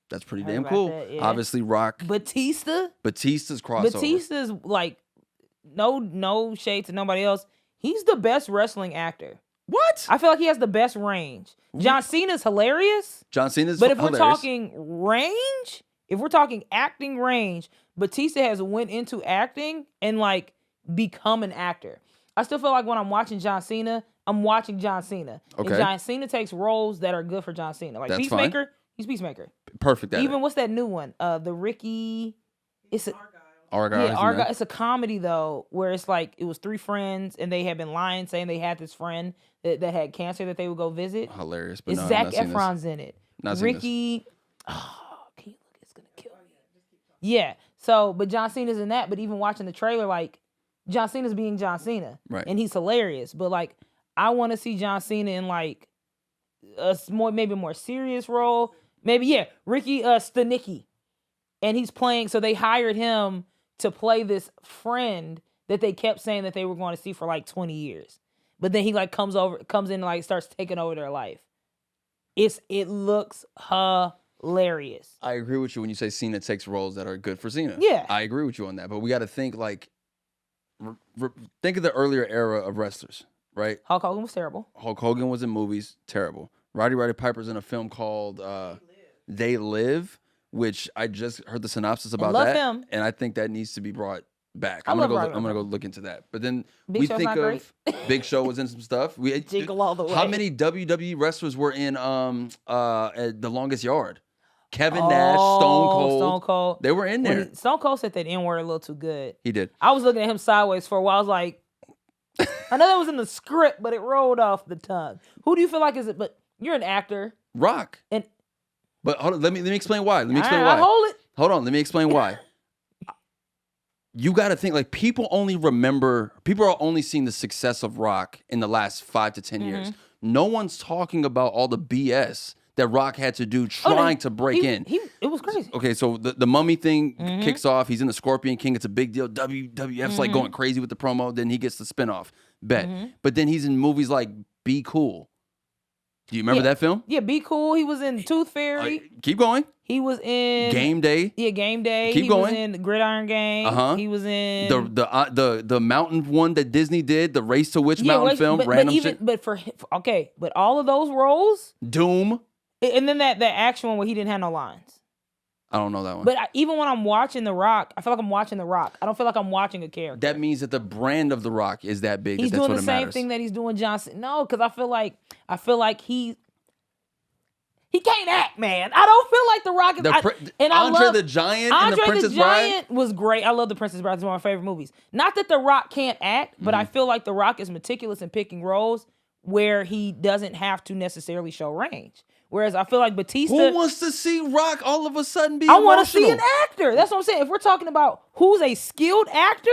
That's pretty damn cool. Obviously, Rock. Batista's crossover. Batista's like, no shade to nobody else. He's the best wrestling actor. What? I feel like he has the best range. John Cena's hilarious. But if we're talking range, if we're talking acting range, Batista has went into acting and like become an actor. I still feel like when I'm watching John Cena, I'm watching John Cena. Okay. And John Cena takes roles that are good for John Cena. Like Peacemaker, fine. He's Peacemaker. Perfect. Even what's that new one? The Ricky. It's Argyle. Yeah, Argyle. It's a comedy though, where it's like it was 3 friends and they had been lying, saying they had this friend that had cancer that they would go visit. Hilarious. But Zac Efron's in it. Not Ricky. Oh, can you look? It's gonna kill me. Yeah. So, but John Cena's in that. But even watching the trailer, like John Cena's being John Cena, Right. and he's hilarious. But like, I want to see John Cena in like maybe a more serious role. Maybe Ricky Stenicki, and he's playing. So they hired him to play this friend that they kept saying that they were going to see for like 20 years. But then he like comes in and like starts taking over their life. It looks hilarious. I agree with you when you say Cena takes roles that are good for Cena. Yeah. I agree with you on that. But we got to think like, think of the earlier era of wrestlers, right? Hulk Hogan was terrible. Hulk Hogan was in movies, terrible. Roddy Piper's in a film called They Live, which I just heard the synopsis about love that. him. And I think that needs to be brought back. I I'm love gonna Roddy go look into that. But then Big we Show's think not of Big Show was in some stuff. Jingle all the way. How many WWE wrestlers were in at The Longest Yard? Kevin Nash, Stone Cold. They were in there. Stone Cold said that N-word a little too good. He did. I was looking at him sideways for a while. I was like, I know that was in the script, but it rolled off the tongue. Who do you feel like is it? But you're an actor. Rock. But hold on, let me explain why. Let me explain why. why. Hold it. Hold on, let me explain why. You got to think like people are only seeing the success of Rock in the last 5 to 10 years. No one's talking about all the BS that Rock had to do trying to break in. It was crazy. Okay, so the Mummy thing kicks off. He's in the Scorpion King. It's a big deal. WWF's like going crazy with the promo. Then he gets the spinoff. Bet. But then he's in movies like Be Cool. Do you remember that film? Yeah, Be Cool. He was in Tooth Fairy. Keep going. He was in Game Day. Yeah, Game Day. Keep he going. was in the Gridiron Gang. He was in the mountain one that Disney did, the Race to Witch mountain film, random shit. But all of those roles, Doom. And then that action one where he didn't have no lines. I don't know that one. But even when I'm watching The Rock, I feel like I'm watching The Rock. I don't feel like I'm watching a character. That means that the brand of The Rock is that big. He's that's doing what the it same matters. thing that he's doing Johnson. No, because I feel like he can't act, man. I don't feel like The Rock is. Andre the Giant and the Princess Bride? Giant was great. I love The Princess Bride. It's one of my favorite movies. Not that The Rock can't act, but I feel like The Rock is meticulous in picking roles where he doesn't have to necessarily show range. Whereas I feel like Batista. Who wants to see Rock all of a sudden be I want to emotional? see an actor. That's what I'm saying. If we're talking about who's a skilled actor,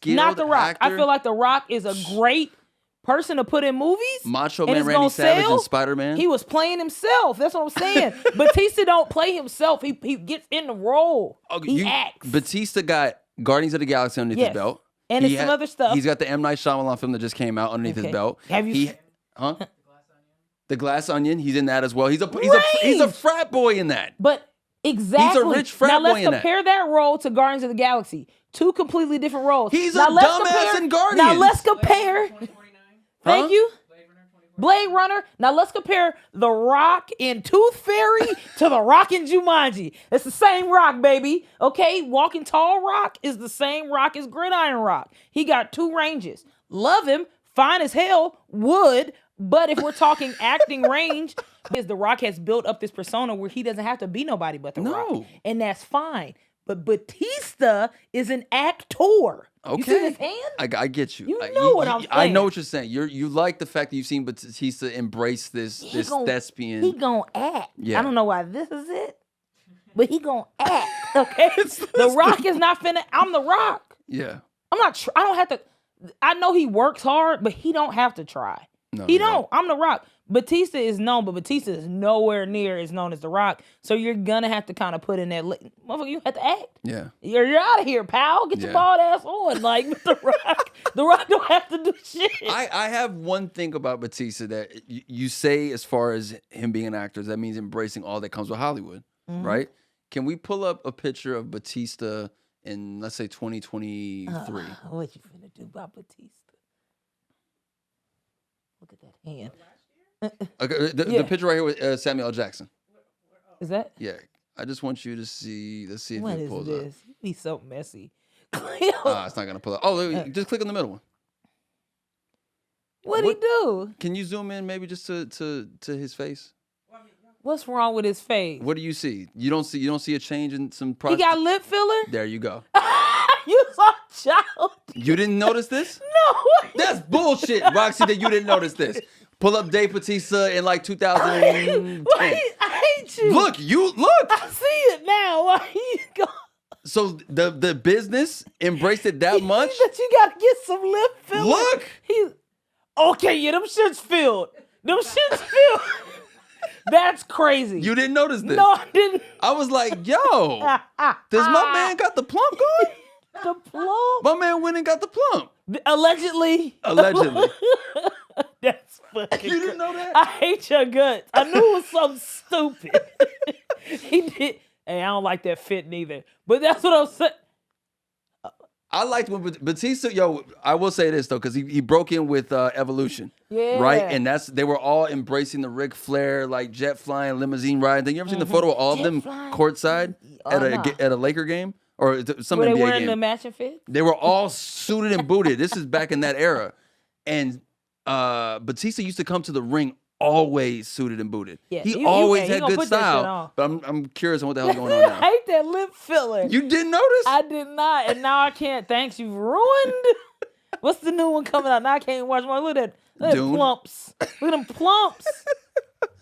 not The Rock. actor? I feel like The Rock is a great person to put in movies. Macho and Man it's Randy gonna Savage sell. and Spider-Man. He was playing himself. That's what I'm saying. Batista don't play himself. He gets in the role. He acts. Batista got Guardians of the Galaxy underneath his belt. And some other stuff. He's got the M. Night Shyamalan film that just came out underneath his belt. Have you? The Glass Onion. He's in that as well. He's a frat boy in that. But exactly. He's a rich frat now boy let's in that. compare that role to Guardians of the Galaxy. Two completely different roles. He's now, a dumbass in Guardians. Now let's compare. Thank you. Blade Runner. Now let's compare The Rock in Tooth Fairy to The Rock in Jumanji. It's the same Rock, baby. Okay? Walking Tall Rock is the same Rock as Gridiron Rock. He got two ranges. Love him. Fine as hell. Would. But if we're talking acting range, The Rock has built up this persona where he doesn't have to be nobody but The Rock. And that's fine. But Batista is an actor. Okay. You see his hand? I get you. You know what I'm saying. I know what you're saying. You like the fact that you've seen Batista embrace this thespian. He gonna act. Yeah. I don't know why this is it, but he gonna act. Okay. The Rock is not finna. I'm The Rock. Yeah. I'm not. I don't have to. I know he works hard, but he don't have to try. No, he don't. I'm The Rock. Batista is known, but Batista is nowhere near as known as The Rock. So you're gonna have to kind of put in that. Motherfucker, you have to act. Yeah. You're out of here, pal. Get your bald ass on. Like The Rock don't have to do shit. I have one thing about Batista that you say as far as him being an actor, that means embracing all that comes with Hollywood, right? Can we pull up a picture of Batista in, let's say, 2023? What you finna do about Batista? Look at that hand. Okay, the picture right here with Samuel L. Jackson. Is that? Yeah. I just want you to see. Let's see if What it is pulls this? He's so messy. It's not going to pull up. Oh, just click on the middle one. What'd he do? Can you zoom in maybe just to his face? What's wrong with his face? What do you see? You don't see a change in some He got lip filler? There you go. You so child. You didn't notice this? No. That's bullshit, Roxy, that you didn't notice this. Pull up Dave Bautista in like 2010. I hate you. Look. I see it now. Why you go? So the business embraced it that much. That you gotta get some lip filler. Look. Okay, yeah, them shits filled. Them shits filled. That's crazy. You didn't notice this? No, I didn't. I was like, yo, does my man got the plump going? The plump. My man went and got the plump. Allegedly. Allegedly. That's fucking You didn't know that? I hate your guts. I knew it was something stupid. He did. Hey, I don't like that fit neither. But that's what I'm saying. I liked when Batista, I will say this though, because he broke in with Evolution. Yeah. Right? And they were all embracing the Ric Flair, like jet flying, limousine ride thing. You ever seen the photo of all of them courtside at a Laker game? Or some Were they NBA wearing game? the matching fit? They were all suited and booted. This is back in that era. And Batista used to come to the ring always suited and booted. Yeah, he always had gonna good put that shit style. on. But I'm curious on what the hell's going on I now. hate that lip filler. You didn't notice? I did not, and now I can't. Thanks, you ruined. What's the new one coming out? Now I can't watch more. Look at that Dune? plumps. Look at them plumps.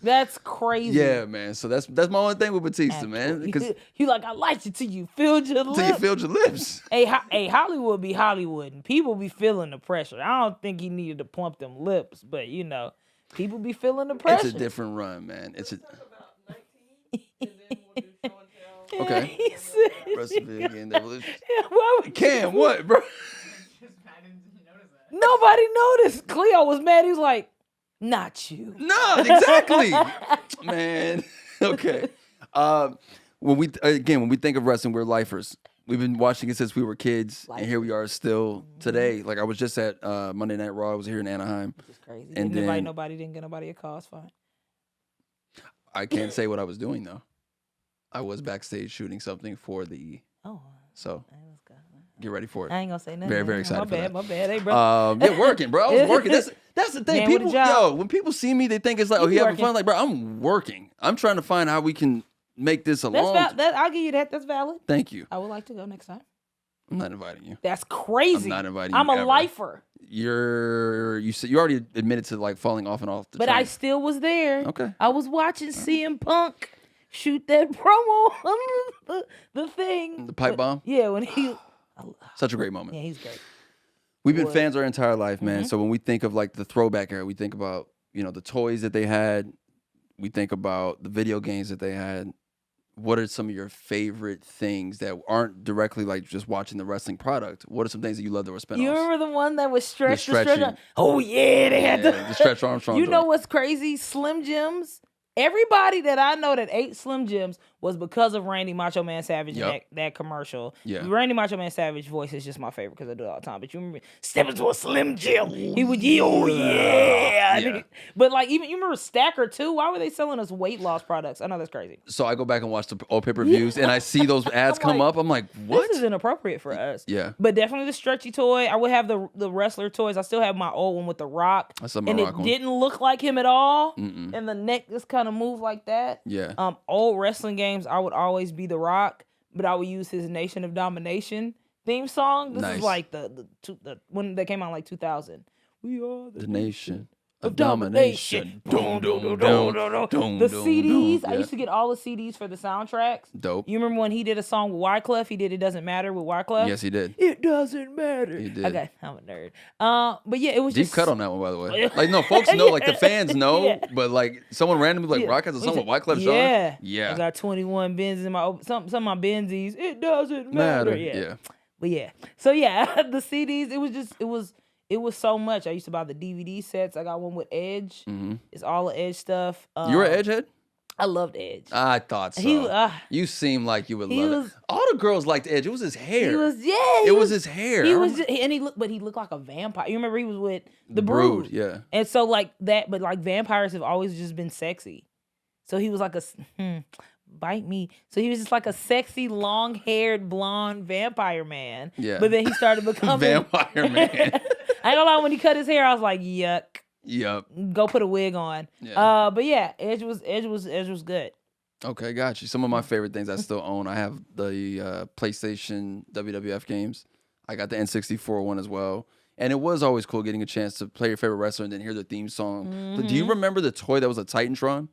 That's crazy. Yeah, man. So that's my only thing with Batista, man. Because you like, I liked it till you filled your lips. till you filled your lips. Hey, Hollywood be Hollywood, and people be feeling the pressure. I don't think he needed to plump them lips, but people be feeling the pressure. It's a different run, man. It's a Yeah, okay. he said, Recipe again, Evolution. Yeah, why would Cam, what, bro? nobody noticed? Khleo was mad. He was like, not you. No, exactly, man. Okay. When we think of wrestling, we're lifers. We've been watching it since we were kids, and here we are still today. Like I was just at Monday Night Raw. I was here in Anaheim. It's crazy. And Didn't then nobody didn't get nobody a call. It's fine. I can't say what I was doing though. I was backstage shooting something for the E. Oh, So let's go. get ready for it. I ain't gonna say nothing. Very, very excited My for bad, that. my bad. Hey, bro. Yeah, working, bro. I was working. That's the thing. Man with a People, job. when people see me, they think it's like, You oh, he having working. fun. Like, bro, I'm working. I'm trying to find how we can make this a That's long. I'll give you that. That's valid. Thank you. I would like to go next time. I'm not inviting you. That's crazy. I'm not inviting I'm you a ever. lifer, You already admitted to like falling off and off the but train. I still was there. Okay. I was watching CM Punk shoot that promo, the thing, The pipe bomb? Yeah, when he. Such a great moment. Yeah, he's great. We've been Would. fans our entire life, man. Mm-hmm. So when we think of like the throwback era, we think about, the toys that they had. We think about the video games that they had. What are some of your favorite things that aren't directly like just watching the wrestling product? What are some things that you love that were spin-offs? You remember the one that was stretched? The stretching. Oh yeah, they had the Stretch Armstrong. You know joint. what's crazy? Slim Jims. Everybody that I know that ate Slim Jims was because of Randy Macho Man Savage Yep. and that commercial. Yeah. Randy Macho Man Savage voice is just my favorite because I do it all the time. But you remember, step into a Slim Jim. He would yell, oh yeah. Yeah. But like even you remember Stacker too? Why were they selling us weight loss products? I know that's crazy. So I go back and watch the old pay-per-views and I see those ads I'm come like, up. I'm like, what? This is inappropriate for us. Yeah. But definitely the stretchy toy. I would have the wrestler toys. I still have my old one with the Rock. I saw my and Rock it one. didn't look like him at all. Mm-mm. And the neck just kind of moved like that. Yeah. Old wrestling games, I would always be the Rock, but I would use his Nation of Domination theme song. This Nice. is like the when they came out in like 2000. We are The nation of of domination. Dun, dun, dun, dun, dun, dun. The dun, CDs, dun. I Yeah. used to get all the CDs for the soundtracks. Dope. You remember when he did a song with Wyclef? He did It Doesn't Matter with Wyclef? Yes, he did. It doesn't matter. He did. Okay, I'm a nerd. But yeah, it was Deep just cut on that one, by the way. Like, no, folks know, like the fans know, Yeah. but like someone randomly like Rock has a song with Wyclef Jean. Yeah. Yeah. I got 21 Benzes in my some of my Benzies. It doesn't matter. Yeah. But yeah. So yeah, the CDs, it was so much. I used to buy the DVD sets. I got one with Edge. Mm-hmm. It's all the Edge stuff. You were an Edgehead? I loved Edge. I thought so. You seem like you would love it. All the girls liked Edge. It was his hair. It was his hair. He was just, and he looked like a vampire. You remember he was with the Brood. Yeah. And so like that, but like vampires have always just been sexy. So he was like bite me. So he was just like a sexy, long-haired, blonde vampire man. Yeah. But then he started becoming Vampire man. I ain't gonna lie, when he cut his hair, I was like, yuck. Yep. Go put a wig on. Yeah. But yeah, Edge was good. Okay, got you. Some of my favorite things I still own. I have the PlayStation WWF games. I got the N64 one as well. And it was always cool getting a chance to play your favorite wrestler and then hear the theme song. But do you remember the toy that was a Titantron?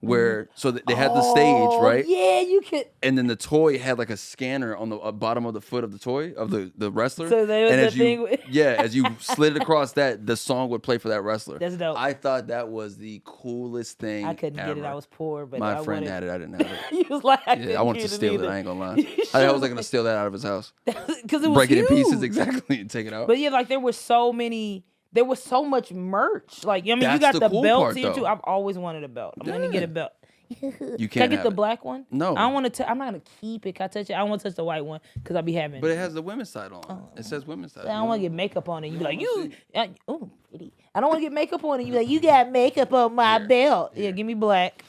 where so they had the stage, right? Yeah, you could. And then the toy had like a scanner on the bottom of the foot of the toy of the wrestler. So there was and the as you thing as you slid it across that, the song would play for that wrestler. That's dope. I thought that was the coolest thing. I couldn't ever. get it. I was poor, but My I friend wanted... had it. I didn't have it. He was like, I wanted to steal it. I ain't gonna lie. I was like gonna steal that out of his house, because it was break it in pieces huge. exactly, and take it out. But yeah, like there was so much merch. Like, I mean, you That's got the the cool belts part, here though. too. I've always wanted a belt. I'm gonna get a belt. You Can I can't get have the it. black one? No. I don't want to. I'm not gonna keep it. Can I touch it? I don't want to touch the white one because I'll be having. But it has the women's side on. It says women's side. I don't want to get makeup on it. You be like, oh, pretty. I don't want to get makeup on it. You be like, you got makeup on my belt. Yeah, give me black.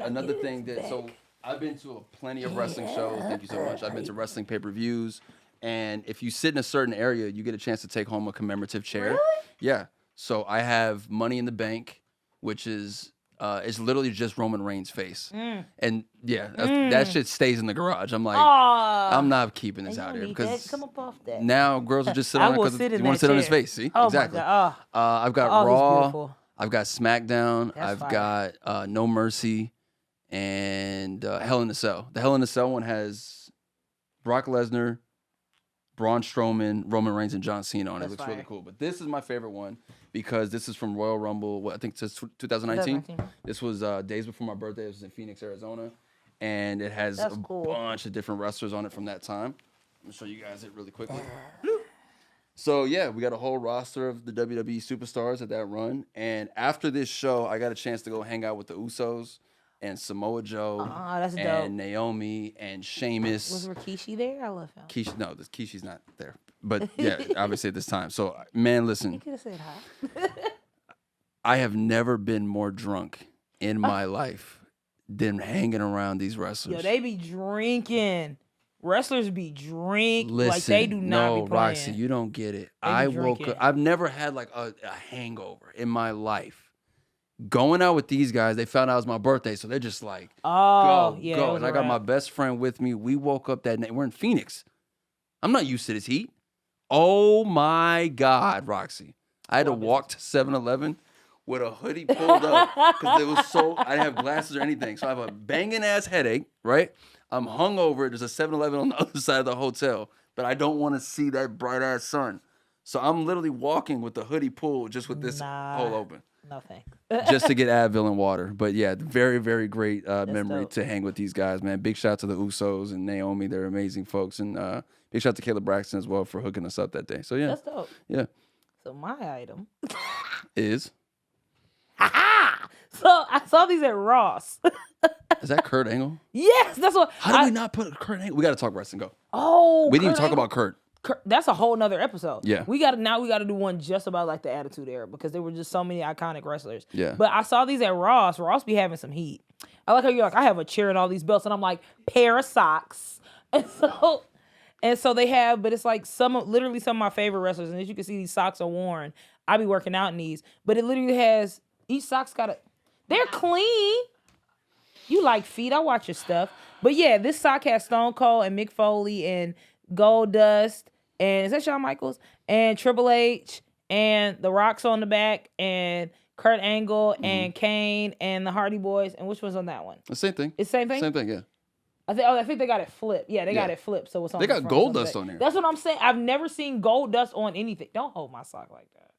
Another thing so I've been to plenty of wrestling shows. Thank you so much. I've been to wrestling pay-per-views, and if you sit in a certain area, you get a chance to take home a commemorative chair. Really? Yeah. So I have Money in the Bank, which is it's literally just Roman Reigns' face, and that shit stays in the garage. I'm like, I'm not keeping this out here because come up off that. now girls are just sitting on it because you want to sit on his face. See, Oh exactly. my God. I've got he's Raw. beautiful. I've got SmackDown. That's I've fire. got No Mercy and Hell in a Cell. The Hell in a Cell one has Brock Lesnar, Braun Strowman, Roman Reigns, and John Cena on it. It looks really cool. But this is my favorite one because this is from Royal Rumble. I think it says 2019. 2019. This was days before my birthday. This was in Phoenix, Arizona. And it has That's a cool. bunch of different wrestlers on it from that time. I'm going to show you guys it really quickly. So, yeah, we got a whole roster of the WWE superstars at that run. And after this show, I got a chance to go hang out with the Usos and Samoa Joe that's dope. and Naomi and Sheamus. Was Rikishi there? I love him. Kishi's not there. But, yeah, obviously at this time. So, man, You listen, could have said hi. I have never been more drunk in my life than hanging around these wrestlers. Yo, they be drinking. Wrestlers be drink Listen, like they do not no, be playing. Roxy, you don't get it. They be I woke drinking. up. I've never had like a hangover in my life. Going out with these guys, they found out it was my birthday, so they're just like, Oh, go, yeah, it go. was And a I got my wrap. best friend with me. We woke up that night. We're in Phoenix. I'm not used to this heat. Oh my God, Roxy. I had to walk to 7-Eleven with a hoodie pulled up because it was so, I didn't have glasses or anything. So I have a banging ass headache, right? I'm hungover. There's a 7-Eleven on the other side of the hotel, but I don't want to see that bright ass sun. So I'm literally walking with the hoodie pulled just with this hole open. No thanks. Just to get Advil and water. But yeah, very, very great memory dope. to hang with these guys, man. Big shout out to the Usos and Naomi. They're amazing folks. And big shout out to Caleb Braxton as well for hooking us up that day. So yeah. That's dope. Yeah. So my item. Is So I saw these at Ross. Is that Kurt Angle? Yes, that's what. How did we not put Kurt Angle? We got to talk wrestling. Go. Oh, We didn't even Kurt talk Angle- about Kurt. That's a whole nother episode. Yeah. We got to do one just about like the Attitude Era because there were just so many iconic wrestlers. Yeah. But I saw these at Ross. Ross be having some heat. I like how you're like, I have a chair and all these belts, and I'm like, pair of socks. And so they have, but it's like literally some of my favorite wrestlers. And as you can see, these socks are worn. I be working out in these, but it literally has each sock's they're clean. You like feet? I watch your stuff. But yeah, this sock has Stone Cold and Mick Foley and Goldust and is that Shawn Michaels and Triple H and The Rock's on the back and Kurt Angle and Kane and the Hardy Boys. And which one's on that one? The same thing. It's the same thing? Same thing, yeah. I think they got it flipped. Yeah, they got it flipped. So it's on. They the got front, Goldust it's the on back. there. That's what I'm saying. I've never seen Goldust on anything. Don't hold my sock like that.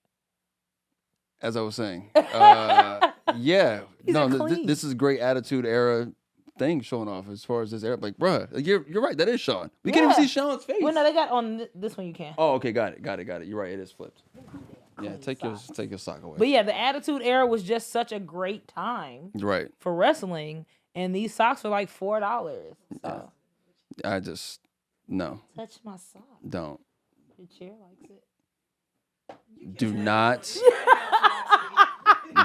As I was saying. Yeah. These No, are clean. this is a great Attitude Era thing showing off as far as this era. Like, bruh, you're right. That is Sean. We can't even see Sean's face. Well, no, they got on this one. You can. Oh, okay. Got it. You're right. It is flipped. Yeah, take your sock away. But yeah, the Attitude Era was just such a great time Right. for wrestling, and these socks were like $4. So I just, no, touch my sock. don't. Your chair likes it. Do not.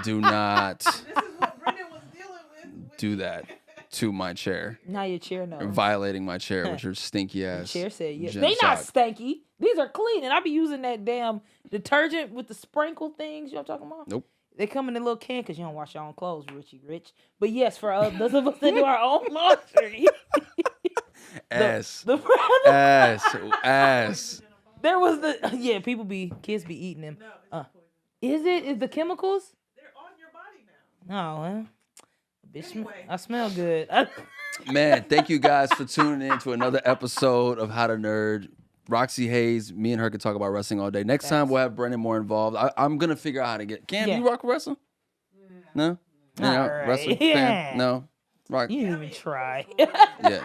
Do not This is what Brennan was dealing with. do that to my chair. Now your chair knows. You're violating my chair with your stinky ass. Chair said yes. gym They not sock. stanky. These are clean, and I be using that damn detergent with the sprinkle things. You know what I'm talking about? Nope. They come in a little can because you don't wash your own clothes, Richie Rich. But yes, for those of us that do our own laundry. Ass. Ass. There was kids be eating them. Is the chemicals? They're on your body now. Oh, well. Bitch, Anyway. I smell good. Man, thank you guys for tuning in to another episode of How to Nerd. Roxxy Haze, me and her can talk about wrestling all day. Next time we'll have Brennon more involved. I'm gonna figure out how to get. Cam, you rock wrestling? No. All Yeah, right. wrestling Yeah. fan? No. Rock. You didn't even try. Yeah.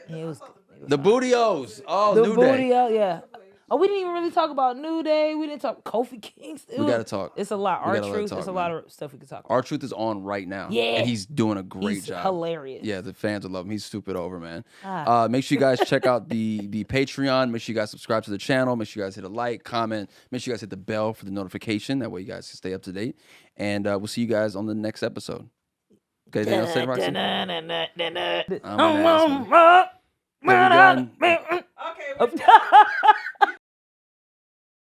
It was The Bootios. Oh, the New booty Day. out, yeah. Oh, we didn't even really talk about New Day. We didn't talk Kofi Kingston. We gotta talk. It's a lot. We Our gotta let truth. talk, It's a man. lot of stuff we could talk about. Our Truth is on right now. Yeah. And he's doing a great He's job. hilarious. Yeah, the fans will love him. He's stupid over, man. Ah. Make sure you guys check out the Patreon. Make sure you guys subscribe to the channel. Make sure you guys hit a like, comment. Make sure you guys hit the bell for the notification. That way you guys can stay up to date. And we'll see you guys on the next episode. Okay, anything else to say, Roxy? I'm an ass, man. Okay,